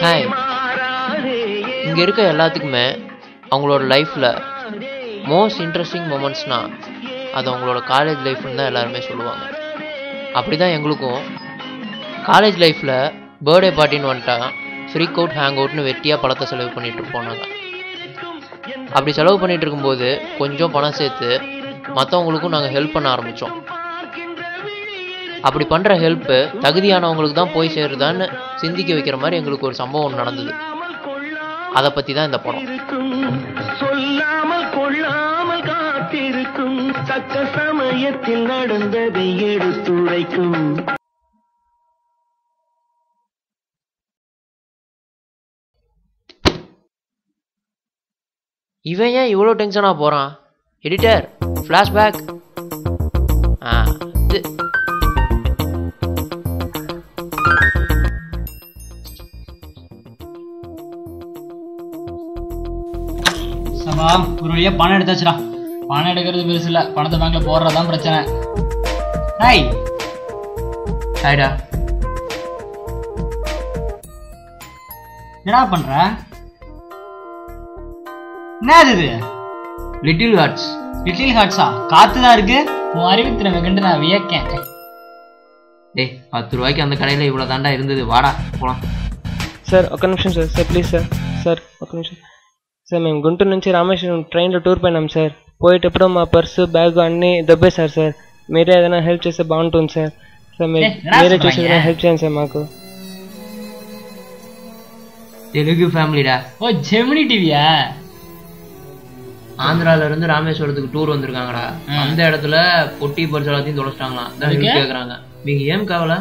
Hi, இங்கே இருக்க எல்லாத்துக்குமே அவங்களோட லைஃப்பில் மோஸ்ட் இன்ட்ரெஸ்டிங் மூமெண்ட்ஸ்னால் அது அவங்களோட காலேஜ் லைஃப்னு தான் எல்லாருமே சொல்லுவாங்க. அப்படி தான் எங்களுக்கும் காலேஜ் லைஃப்பில் பர்த்டே பார்ட்டின்னு வந்துட்டா ஃப்ரீக் அவுட் ஹேங் அவுட்னு வெட்டியாக பணத்தை செலவு பண்ணிகிட்ருப்போம். நாங்கள் அப்படி செலவு பண்ணிகிட்டு இருக்கும்போது கொஞ்சம் பணம் சேர்த்து மற்றவங்களுக்கும் நாங்கள் ஹெல்ப் பண்ண ஆரம்பித்தோம். அப்படி பண்ணுற ஹெல்ப்பு தகுதியானவங்களுக்கு தான் போய் சேருதான்னு சிந்திக்க வைக்கிற மாதிரி எங்களுக்கு ஒரு சம்பவம் நடந்தது. அதை பற்றி தான் இந்த படம். சொல்லாமல் கொள்ளாமல் காத்திருக்கும் தக்க சமயத்தில் நடந்ததை எடுத்துரைக்கும். இவன் ஏன் இவ்வளோ டென்ஷனாக போகிறான்? Editor, flashback. ஒரு வழியா பணம் எடுத்தாச்சுடா. பணம் எடுக்கிறது பெருசு இல்ல, பணத்தை பேங்க்ல போடுறதான் பிரச்சனை. ஹாய் ஹாய்டா. என்னடா பண்ற? என்னது இது? Little hearts. லிட்டில் ஹார்ட்ஸா? காத்துதான் இருக்கு. உன் அறிவித்திறமை கண்டு நான் வியக்கேன். டேய், 10 ரூபாய்க்கு அந்த கடையில் இவ்வளோ தாண்டா இருந்தது. வாடா போகலாம். సార్ ఒక నిమిషం sir. Sir please sir. Sir ఒక నిమిషం సార్. మేము గుంటూరు నుంచి రామేశ్వరం ట్రైన్లో టూర్ పోయినాం సార్. పోయేటప్పుడు మా పర్సు బ్యాగ్ అన్నీ దబ్బేశారు సార్. మీరే ఏదైనా హెల్ప్ చేస్తే బాగుంటుంది సార్. సార్ మీరే చూసి ఏదైనా హెల్ప్ చేయండి సార్ మాకు. தெலுங்கு ஃபேமிலிடா. ஓ, ஜெமினி டிவியா? ஆந்திரால இருந்து ராமேஸ்வரத்துக்கு டூர் வந்திருக்காங்கடா. அந்த இடத்துல பொட்டி பர்ஸ் எல்லாத்தையும் தொலைச்சிட்டாங்களாம். கேக்குறாங்க, நீங்க ஏன் காவல?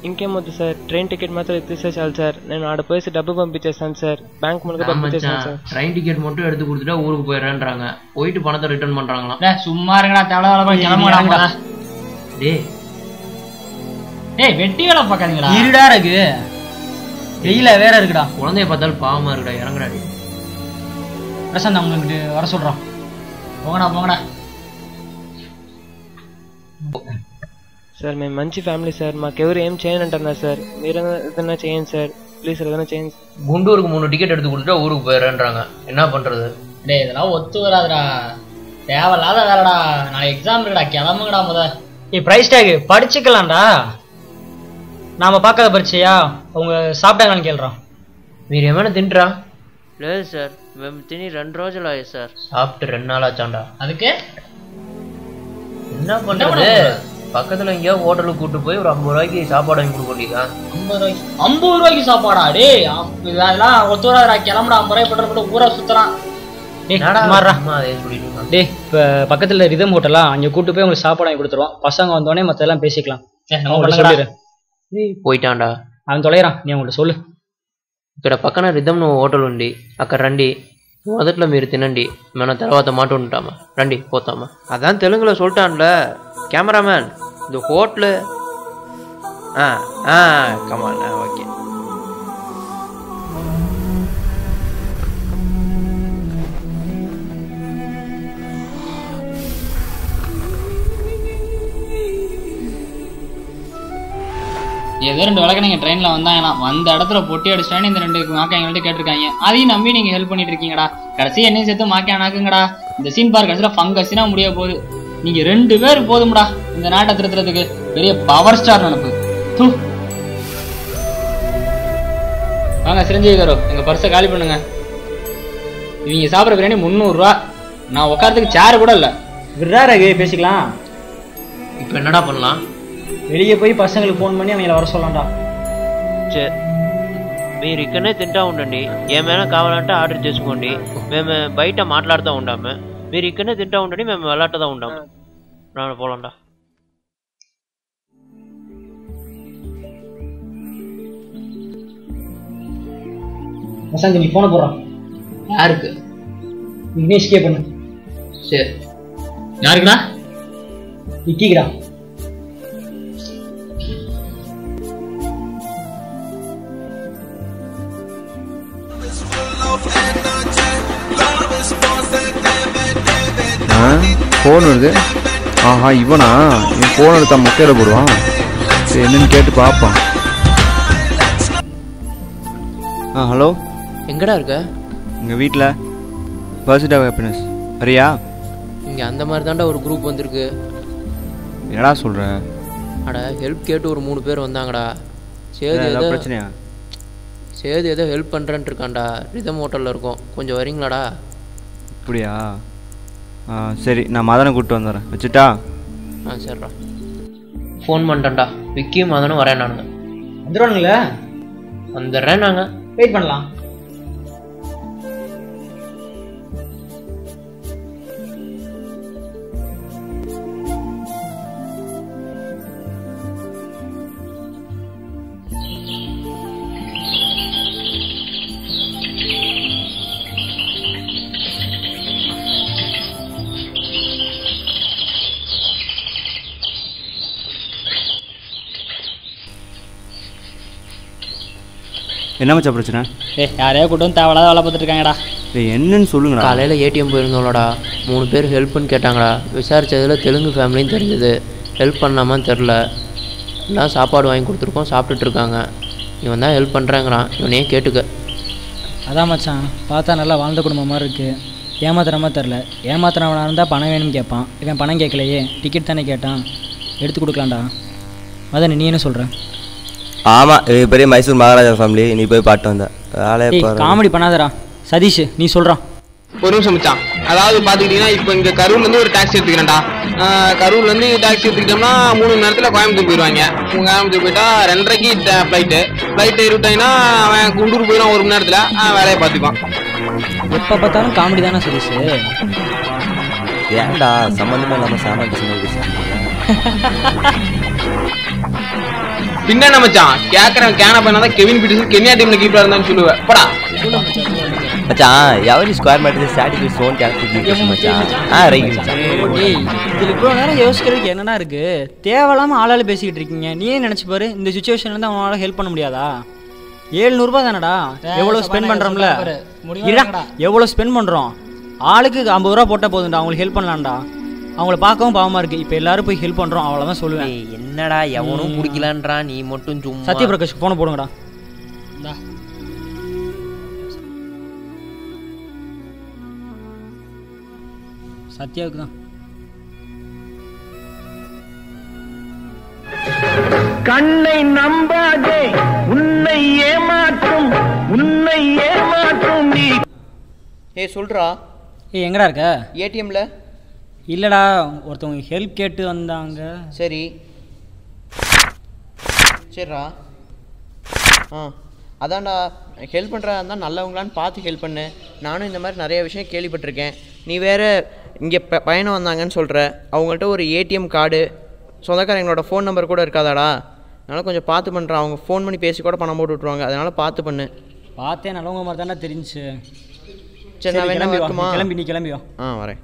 ఇంకేమొద్దు సార్, ట్రైన్ టికెట్ మాత్రం ఎత్తిస్తే చాలు సార్. నేను ఆడ పోయి డబ్బు పంపించేస్తాను సార్. బ్యాంక్ మూలక పంపించేస్తాను సార్. ட்ரெயின் டிக்கெட் மட்டும் எடுத்து கொடுத்துட்டா ஊருக்கு போயிடுறேன்றாங்க. போயிட்டு பணத்தை ரிட்டர்ன் பண்றாங்களாம். சும்மா இருங்கடா, தேவலை கிளம்புடா. டேய் வெட்டி வேலை பார்க்காதீங்கடா. இருடா இருக்கு, வெயில வேற இருக்குடா. குழந்தைய பார்த்தாலும் பாவமா இருக்குடா. இறங்குடாடி பிரசாந்த், அவங்களுக்கு வர சொல்றான். போங்கடா போங்கடா. సార్ మేము మంచి ఫ్యామిలీ సార్. మాకెవరు ఏం చేయనంటున్నారు సార్. మీరు ఏదైనా చేయండి సార్ ప్లీజ్. ఏదైనా చేయండి సార్. குண்டூருக்கு 3 டிக்கெட் எடுத்து கொடுத்துட்டா ஊருக்கு போயிடுறேன்றாங்க. என்ன பண்றது? டேய், இதெல்லாம் ஒத்து வராதுடா. தேவையில்லாத வேலைடா. நான் எக்ஸாம் இருக்குடா, கிளம்புங்கடா. Price take படிச்சுக்கலாம்டா. நாம பார்க்காத பரிச்சையா? அவங்க சாப்பிட்டாங்கன்னு கேள்றான். మీరు ఏమైనా తింటరా? లేదు సార్, మేము తిని 2 రోజులు ஆயி சார். சாப்பிட்டு 2 நாள் ஆச்சாண்டா. அதுக்கு என்ன பண்றது? பக்கத்துல எங்கேயோ ஹோட்டலுக்கு கூட்டு போய் ஒரு 50 ரூபாய்க்கு சாப்பாடு வாங்கி கொடுக்க வேண்டியதான். 50 ரூபாய்க்கு சாப்பாடா? டேய், அதெல்லாம் ஒத்து வராதுடா. கிளம்புடா. 50 ரூபாய் பெட்ரோல் போட்டு ஊரா சுத்தலாம். டேய், இப்ப பக்கத்துல ரிதம் ஹோட்டலா, அங்க கூட்டு போய் உங்களுக்கு சாப்பாடு வாங்கி கொடுத்துருவோம். பசங்க வந்தோடனே மத்தெல்லாம் பேசிக்கலாம். పోయిటాండా. அவன் தொலைறான், நீ அவங்கள்ட்ட சொல்லு. ఇక్కడ పక్కన రిధమ్ హోటల్ ఉంది, అక్కడ రండి. మొదట్లో మీరు తినండి, మనం తర్వాత మాట ఉంటామా. రండి పోతామా. అதான் தெலுங்குல சொல்லிட்டான்ல கேமராமேன். இந்த ஹோட்டலு கமான். ஓகே. ஏதோ 2 விளக்கணைங்க ட்ரெயினில் வந்தாங்களாம். வந்த இடத்துல பொட்டி அடிச்சிட்டான்னு இந்த 2 மாக்கா எங்கள்கிட்ட கேட்டிருக்காங்க. அதையும் நம்பி நீங்கள் ஹெல்ப் பண்ணிட்டு இருக்கீங்கடா. கடைசி என்னையும் சேர்த்து மாக்கானாக்குங்கடா. இந்த சீன் பார்க் கடைசியில் ஃபங்கஸ்னா முடிய போகுது. நீங்கள் 2 பேர் போதும்டா இந்த நாட்டை திருத்துறதுக்கு. பெரிய பவர் ஸ்டார் நினப்பு. வாங்க சிரஞ்சீவி காரோ, எங்கள் பர்ஸை காலி பண்ணுங்க. இவங்க சாப்பிட்ற பிரியாணி 300 ரூபா. நான் உட்காரத்துக்கு சேர் கூட இல்லை. விடுறாரு, பேசிக்கலாம். இப்போ என்னடா பண்ணலாம்? வெளியே போய் பசங்களுக்கு ஃபோன் பண்ணி அவங்கள வர சொல்லலாம்டா. సరే, మీరు ఇక్కడనే తింటా ఉండండి. ఏమైనా కావాలంటే ఆర్డర్ చేసుకోండి. మేము బయట మాట్లాడుతూ ఉంటాము. మీరు ఇక్కడనే తింటా ఉండండి, మేము వెళ్ళాడుతూ ఉంటాము. நான் போலாம்டா. பிரசாந்த், நீ போன போடுறான். யாருக்கு? விக்னேஷ்கே பண்ணு. சரி. யாருக்குடா? விக்கிக்குடா. ஃபோன் வருது. ஆஹா, இவனா? இவன் ஃபோன் எடுத்தா மொக்கையில போடுவான். சரி, என்னன்னு கேட்டு பார்ப்பான். ஹலோ. எங்கடா இருக்க? எங்கள் வீட்டில் பர்சூட் ஆஃப் ஹாப்பினஸ். வரியா? இங்கே அந்த மாதிரி தான்டா ஒரு குரூப் வந்திருக்கு. என்னடா சொல்கிற? அட ஹெல்ப் கேட்டு ஒரு 3 பேர் வந்தாங்கடா. சேது ஏதோ பிரச்சனையா? சேது ஏதோ ஹெல்ப் பண்ணுறேன்ட்டு இருக்கான்டா. ரிதம் ஹோட்டலில் இருக்கோம், கொஞ்சம் வரீங்களாடா? அப்படியா? சரி, நான் மதனை கூப்பிட்டு வந்துடுறேன். வச்சுட்டா? சரிடா. ஃபோன் பண்ணுறேன்டா. விக்கியும் மதனும் வரேன். நானுங்க வந்துடுவானுங்களே? வந்துடுறேன். நாங்கள் வெயிட் பண்ணலாம். என்ன மச்சா பிரச்சனை? யாரையா கூட்டம் தேவையில்லாத வேலை பார்த்துட்டு இருக்காங்கடா. என்னன்னு சொல்லுங்கடா. காலையில் ஏடிஎம் போயிருந்தோம்லடா. 3 பேர் ஹெல்ப்புன்னு கேட்டாங்கடா. விசாரித்ததில் தெலுங்கு ஃபேமிலின்னு தெரிஞ்சது. ஹெல்ப் பண்ணாமான்னு தெரில. எல்லாம் சாப்பாடு வாங்கி கொடுத்துருக்கோம், சாப்பிட்டுட்டு இருக்காங்க. இவன் தான் ஹெல்ப் பண்ணுறேங்கிறான். இவனையே கேட்டுக்க. அதான் மச்சான், பார்த்தா நல்லா வாழ்ந்த குடும்பம் மாதிரி இருக்குது. ஏமாத்துற மாதிரி தெரில. ஏமாத்துறவனாக இருந்தால் பணம் வேணும்னு கேட்பான். இவன் பணம் கேட்கலையே, டிக்கெட் தானே கேட்டான். எடுத்து கொடுக்கலாம்டா. அதான் நீ என்ன சொல்கிற? ஆமாம், இது பெரிய மைசூர் மகாராஜா ஃபேமிலி. நீ போய் பாட்டு வந்த வேலையை காமெடி பண்ணாதடா சதீஷ். நீ சொல்கிறான். ஒரு நிமிஷம் மச்சான். அதாவது பார்த்துக்கிட்டிங்கன்னா இப்போ இங்கே கரூர்லேருந்து ஒரு டாக்ஸி எடுத்துக்கிறேன்டா. கரூர்லேருந்து டாக்ஸி எடுத்துக்கிட்டோம்னா 3 மணி நேரத்தில் கோயம்புத்தூர் போயிடுவாங்க. கோயம்புத்தூர் போயிட்டா 2:30க்கு ஃப்ளைட்டு ஏறிவிட்டாங்கன்னா அவன் குண்டூர் போயிடும் 1 மணி நேரத்தில். வேலையை பார்த்துக்குவான். எப்போ பார்த்தாலும் காமெடி தானே சதீஷ். ஏன்டா சம்மந்தமே இல்லாமல் சாமான் பின்ன மச்சான் கேட்குறேன். கேன பண்ணாதான் கெவின் பீட்டர்ஸ் கென்யா டீமில் கீப்பராக இருந்தான்னு சொல்லுவேன். படா மச்சான், every square meter satisfy own character மச்சான். ரைட் மச்சான். ஏய், இதில் இவ்வளோ நேரம் யோசிக்கிறதுக்கு என்னென்னா இருக்குது? தேவையில்லாமல் ஆளால் பேசிக்கிட்டு இருக்கீங்க. நீயே நினச்சி பாரு, இந்த சுச்சுவேஷன்லேருந்து அவனால் ஹெல்ப் பண்ண முடியாதா? 700 தானடா. எவ்வளோ ஸ்பெண்ட் பண்ணுறோம்ல? எவ்வளோ ஸ்பெண்ட் பண்ணுறோம்? ஆளுக்கு 50 ரூபா போட்டால் போதும்டா. அவங்களுக்கு ஹெல்ப் பண்ணலாம்டா. அவங்கள பார்க்கவும் பாவமாக இருக்குது. இப்போ எல்லாரும் போய் ஹெல்ப் பண்ணுறோம், அவ்வளோதான் சொல்லுவேன். என்னடா எவனும் பிடிக்கலான்றான், நீ மட்டும் சும்மா. சத்யபிரகாஷ் போன போடுங்கடா. சத்யாவுக்கு தான். கண்ணை நம்பாதே, உன்னை ஏமாற்றும் நீ. சொல்றா. எங்கடா இருக்க? ஏடிஎம்ல. இல்லைடா, ஒருத்தவங்க ஹெல்ப் கேட்டு வந்தாங்க. சரிடா. அதான்டா ஹெல்ப் பண்ணுறதா இருந்தால் நல்லவங்களான்னு பார்த்து ஹெல்ப் பண்ணு. நானும் இந்த மாதிரி நிறைய விஷயம் கேள்விப்பட்டிருக்கேன். நீ வேறு இங்கே பயணம் வந்தாங்கன்னு சொல்கிற. அவங்கள்ட்ட ஒரு ஏடிஎம் கார்டு, சொந்தக்காரங்களோட ஃபோன் நம்பர் கூட இருக்காதாடா. அதனால் கொஞ்சம் பார்த்து பண்ணுறான். அவங்க ஃபோன் பண்ணி பேசி கூட பணம் போட்டு விட்ருவாங்க. அதனால் பார்த்து பண்ணு. பார்த்தேன், நல்லவங்க மாதிரி தானே தெரிஞ்சு. சரி, நான் கிளம்பி நீ கிளம்பியோ. வரேன்.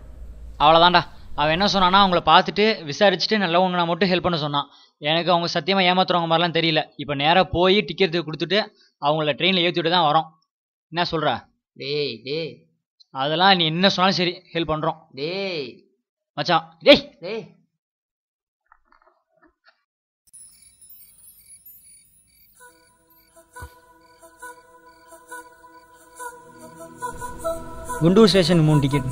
அவ்வளோதான்டா. அவன் என்ன சொன்னான்னா அவங்கள பார்த்துட்டு விசாரிச்சுட்டு நல்லவங்களை மட்டும் ஹெல்ப் பண்ண சொன்னான். எனக்கு அவங்க சத்தியமாக ஏமாத்துறவங்க மாதிரிலாம் தெரியல. இப்போ நேராக போய் டிக்கெட் கொடுத்துட்டு அவங்கள ட்ரெயினில் ஏற்றிவிட்டு தான் வரோம். என்ன சொல்கிற? டேய் அதெல்லாம் நீ என்ன சொன்னாலும் சரி, ஹெல்ப் பண்ணுறோம். டேய் மச்சான். டேய் Guntur station 3 ticket.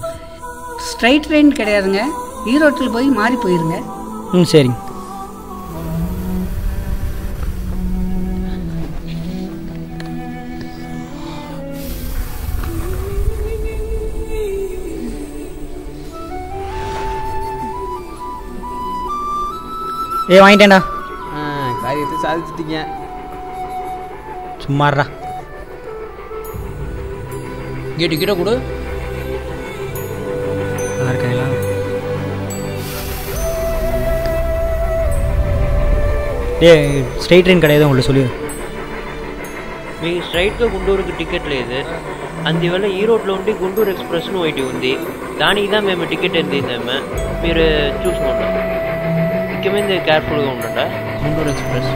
Straight train கிடையாதுங்க, ஈரோட்டில் போய் மாறி போயிருங்க. சரிங்க. வாங்கிட்டேன்டா. காரியத்தை சாதிச்சிட்டீங்க. சும்மாறா. டிக்கெட்டை கொடு. இருக்காங்களா? స్ట్రైట్ ట్రైన్ కడ ఏదో ఉండే సొల్లి. మీకు స్ట్రైట్గా గుంటూరుకి టికెట్ లేదు, అందువల్ల ఈరోడ్లో ఉండి గుంటూరు ఎక్స్ప్రెస్ను ఒకటి ఉంది. దానికి தான் మేము టికెట్ ఎంతైందమ్మా మీరు చూసుకోండి. முக்கியமாக கேர்ஃபுல்லாக உண்டா குண்டூர் எக்ஸ்பிரஸ்.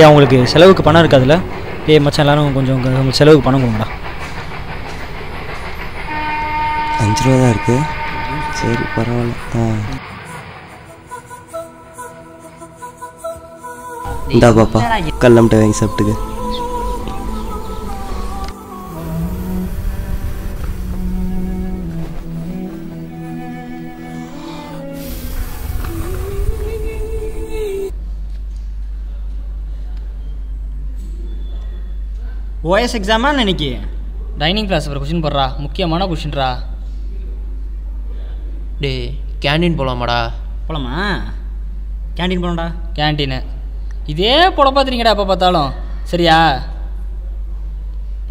அவங்களுக்கு செலவுக்கு பணம் இருக்காதுல்ல? மச்சான் எல்லாரும் கொஞ்சம் உங்களுக்கு செலவுக்கு பணம் கொடுங்கடா. 5 ரூபா தான் இருக்குது. சரி பரவாயில்ல. இந்தா பாப்பா, கல்லம்ட்ட வாங்கி சாப்பிட்டுக்கு. ஓஎஸ் எக்ஸாமா இன்னைக்கு? டைனிங் கிளாஸ் ஒரு கொஷின் போடுறா, முக்கியமான கொஷின்ரா. டே கேண்டீன் போகலாமாடா? போகலாமா? கேண்டீன் போகலாம்டா. கேன்டீனு இதே போட பார்த்துறீங்கடா எப்போ பார்த்தாலும். சரியா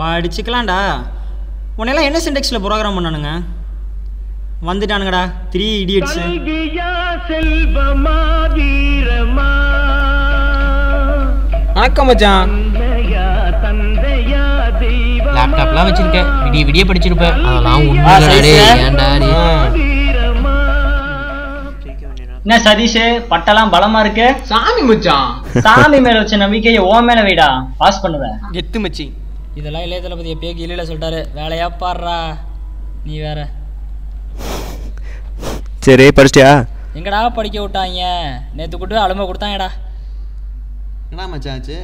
படிச்சுக்கலாம்டா. உன்னெல்லாம் என்ன சிண்டெக்ஸில் ப்ரோக்ராம் பண்ணானுங்க? வந்துட்டானுங்கடா 3 idiots. வணக்கம் மச்சான். லேப்டாப்லாம் வச்சிருக்கேன், விடிய விடிய படிச்சிருப்பேன். அதெல்லாம் உண்மை. என்ன சதீஷ் பட்டெல்லாம் பலமா இருக்கு? சாமி மச்சான். சாமி மேல வச்ச நம்பிக்கையை ஓ மேல வைடா, பாஸ் பண்ணுவேன். எத்து மச்சி. இதெல்லாம் இளைய தளபதி எப்பயோ கீழே சொல்லிட்டாரு. வேலையா பாடுறா நீ வேற. சரி படிச்சிட்டியா? எங்கடா படிக்க விட்டாங்க? நேற்று கூட்டு அலுமை கொடுத்தாங்கடா. என்ன மச்சான் ஆச்சு?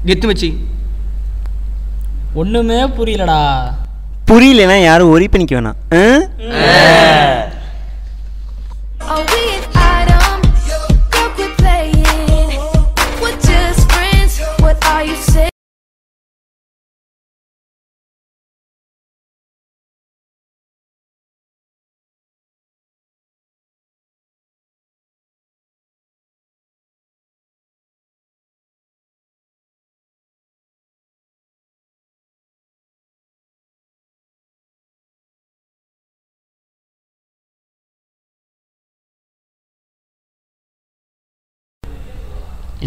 கெத்து மச்சி. ஒண்ணுமே புரியலடா. புரியலனா யாரும் ஒரி பண்ணிக்க வேணாம்.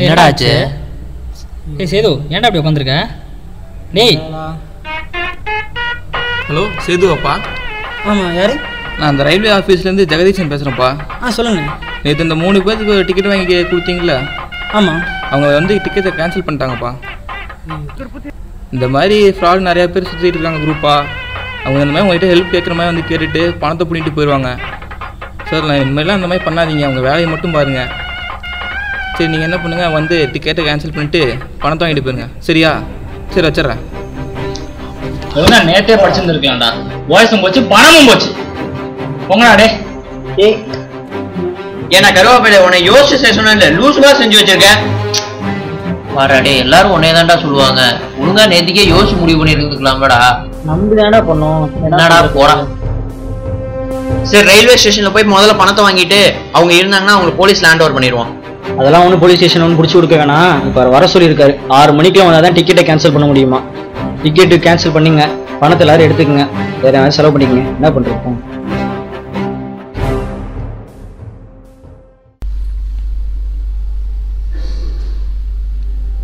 என்னடா ஆச்சு? ஏய் சேது, ஏன்டா அப்படி உட்காந்துருக்க? டேய். ஹலோ சேதுவாப்பா? ஆமாம், யாரு? நான் அந்த ரயில்வே ஆஃபீஸ்லேருந்து ஜெகதீஷன் பேசுகிறேன்ப்பா. சொல்லுங்க. நேற்று இந்த 3 பேருக்கு டிக்கெட் வாங்கி கொடுத்தீங்களா? ஆமாம். அவங்க வந்து டிக்கெட்டை கேன்சல் பண்ணிட்டாங்கப்பா. இந்த மாதிரி ஃப்ராட் நிறையா பேர் சுற்றிட்டு இருக்காங்க குரூப்பாக. அவங்க இந்த மாதிரி உங்கள்கிட்ட ஹெல்ப் கேட்குற மாதிரி வந்து கேட்டுட்டு பணத்தை பிடிட்டு போயிடுவாங்க. சார் நான் இனிமேலாம் இந்த மாதிரி பண்ணாதீங்க, அவங்க வேலையை மட்டும் பாருங்கள். சரி நீங்கள் என்ன பண்ணுங்கள், வந்து டிக்கெட்டை கேன்சல் பண்ணிவிட்டு பணத்தை வாங்கிட்டு போயிருங்க. சரியா? சரி வச்சிட்றேன். ஒழுங்கா நேற்றே படிச்சிருந்துருக்கலாம்டா. வாய்ஸும் போச்சு, பணமும் போச்சு. போங்கடா டே. ஏய் ஏன்னா கருவாப்பையில உன்னை யோசிச்சு செய்ய சொன்ன இல்லை, லூசுவா செஞ்சு வச்சிருக்கேன். பாராடே எல்லாரும் உன்னைய தான்டா சொல்லுவாங்க. ஒழுங்கா நேற்றுக்கே யோசிச்சு முடிவு பண்ணி இருந்துக்கலாம்டா. நம்பிதான்டா பண்ணோம். என்னடா போடா. சரி ரயில்வே ஸ்டேஷன்ல போய் முதல்ல பணத்தை வாங்கிட்டு அவங்க இருந்தாங்கன்னா அவங்களுக்கு போலீஸ் லேண்ட் ஓவர் பண்ணிடுவோம். அதெல்லாம் ஒன்றும் போலீஸ் ஸ்டேஷன் ஒன்று பிடிச்சி கொடுக்க வேணாம். இப்போ வர சொல்லியிருக்காரு 6 மணிக்கு வந்தால் தான் டிக்கெட்டை கேன்சல் பண்ண முடியுமா. டிக்கெட்டு கேன்சல் பண்ணிங்க, பணத்தை எல்லாரும் எடுத்துக்கங்க, வேற யாரும் செலவு பண்ணிக்கங்க. என்ன பண்ணுறோம்?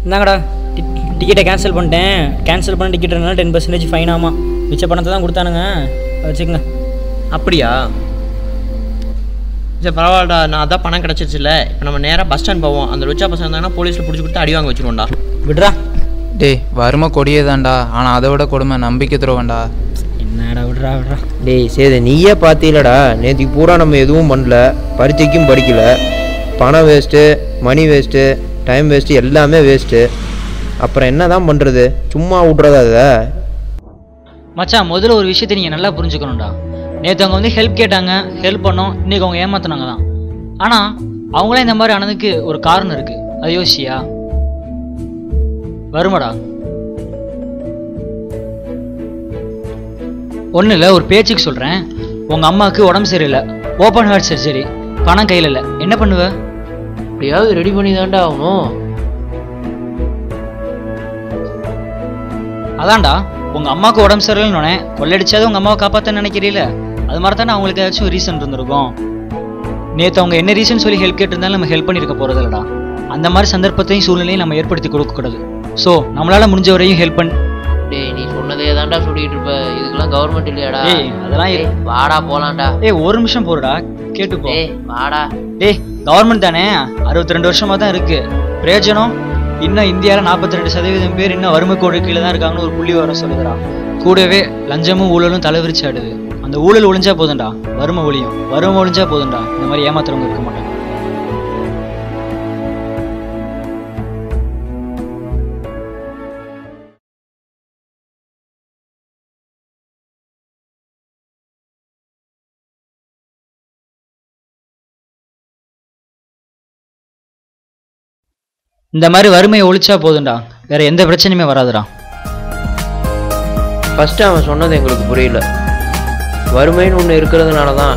இந்தாங்கடா டிக்கெட்டை கேன்சல் பண்ணிட்டேன். கேன்சல் பண்ண டிக்கெட்னால 10% ஃபைன் ஆமாம். மிச்ச பணத்தை தான் கொடுத்தானுங்க, வச்சுக்கோங்க. அப்படியா? சரி பரவாயில்லடா, நான் அதான் பணம் கிடச்சிருச்சுல. இப்போ நம்ம நேராக பஸ் ஸ்டாண்ட் போவோம். அந்த ருச்சா பசங்க இருந்தாங்கன்னா போலீஸில் பிடிச்சி கொடுத்து அடி வாங்க வச்சுருவோம்டா. விட்றா. டேய் வறுமை கொடியே தான்டா, ஆனால் அதை விட கொடுமை நம்பிக்கை துறவேண்டா. என்னடா விட்றா விட்றா. டேய் சேது நீயே பார்த்தீங்களடா, நேற்றுக்கு பூரா நம்ம எதுவும் பண்ணல, பரீட்சைக்கும் படிக்கல, பணம் waste, money waste, time waste, எல்லாமே வேஸ்ட்டு. அப்புறம் என்ன தான் பண்ணுறது? சும்மா விட்றதா அதை? மச்சான் முதல்ல ஒரு விஷயத்தை நீங்கள் நல்லா புரிஞ்சுக்கணும்டா. நேற்று அவங்க வந்து ஹெல்ப் கேட்டாங்க, ஹெல்ப் பண்ணோம். இன்றைக்கி அவங்க ஏமாத்தினாங்க தான். ஆனால் அவங்களாம் இந்த மாதிரி ஆனதுக்கு ஒரு காரணம் இருக்குது. அது யோசிச்சியா? வருமாடா. ஒன்றும் இல்லை, ஒரு பேச்சுக்கு சொல்கிறேன். உங்கள் அம்மாவுக்கு உடம்பு சரியில்லை, ஓப்பன் ஹார்ட் சர்ஜரி, பணம் கையில் இல்லை, என்ன பண்ணுவ? எப்படியாவது ரெடி பண்ணி தான்டா ஆகணும். அதான்டா உங்கள் அம்மாவுக்கு உடம்பு சரியில்லைன்னு கொள்ளடிச்சாவது உங்கள் அம்மாவை காப்பாற்ற நினைக்கிறீல. அது மாதிரி தானே அவங்களுக்கு ஏதாச்சும் ரீசன் இருந்திருக்கும். நேற்று அவங்க என்ன ரீசன் சொல்லி ஹெல்ப் கேட்டிருந்தாலும் நம்ம ஹெல்ப் பண்ணியிருக்க போகிறது இல்லைடா. அந்த மாதிரி சந்தர்ப்பத்தையும் சூழ்நிலையும் நம்ம ஏற்படுத்தி கொடுக்கக்கூடாது. ஸோ நம்மளால் முடிஞ்ச வரையும் ஹெல்ப் பண்ணி. டேய் நீ சொன்னதே தான்டா சொல்லிட்டு இருப்ப, இதுக்கெல்லாம் கவர்மெண்ட் இல்லையாடா? ஏய் அதெல்லாம் வாடா போலாம்டா. ஏய் ஒரு நிமிஷம் போடுடா, கேட்டுப்போ. ஏய் வாடா. டேய் கவர்மெண்ட் தானே, 62 வருஷமாக தான் இருக்கு. பிரயோஜனம் இன்னும் இந்தியாவில் 42% பேர் இன்னும் வறுமை கோடு கீழே தான் இருக்காங்கன்னு ஒரு புள்ளி வர சொல்லுதுடா. கூடவே லஞ்சமும் ஊழலும் தலைவிரிச்சு ஆடுது. அந்த ஊழல் ஒழிஞ்சா போதும்டா வறுமை ஒழியும், வறுமை ஒழிஞ்சா போதும்டா இந்த மாதிரி ஏமாத்துறவங்க இருக்க மாட்டாங்க. இந்த மாதிரி வறுமையை ஒழிச்சா போதும்டா, வேற எந்த பிரச்சனையுமே வராதுடா. ஃபஸ்ட்டு அவன் சொன்னது எங்களுக்கு புரியல. வறுமைன்னு ஒன்று இருக்கிறதுனால தான்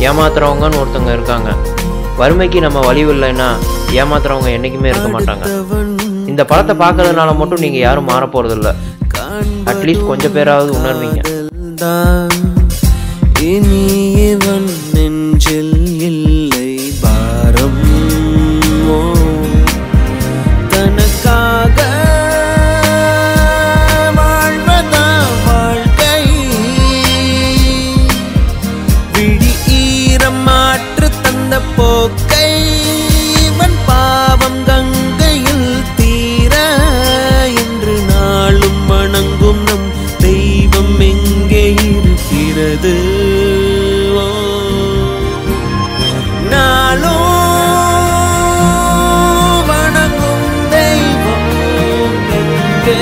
ஏமாத்துறவங்கன்னு ஒருத்தவங்க இருக்காங்க. வறுமைக்கு நம்ம வழிவு இல்லைன்னா ஏமாத்துறவங்க என்றைக்குமே இருக்க மாட்டாங்க. இந்த படத்தை பார்க்கறதுனால மட்டும் நீங்கள் யாரும் மாற போகிறதில்ல. அட்லீஸ்ட் கொஞ்சம் பேராவது உணர்வீங்க. இனியவன் நெஞ்சில் இல்லை பாரம், தனக்காக வாழ்வதா வாழ்க்கை, விழி ஈரம் மாற்று தந்த போக்கை, இவன் பாவம் கங்கையில் தீர என்று நாளும் வணங்கும் நம் தெய்வம் எங்கே இருக்கிறது? நாளும் வணங்கும் தெய்வம் எங்கே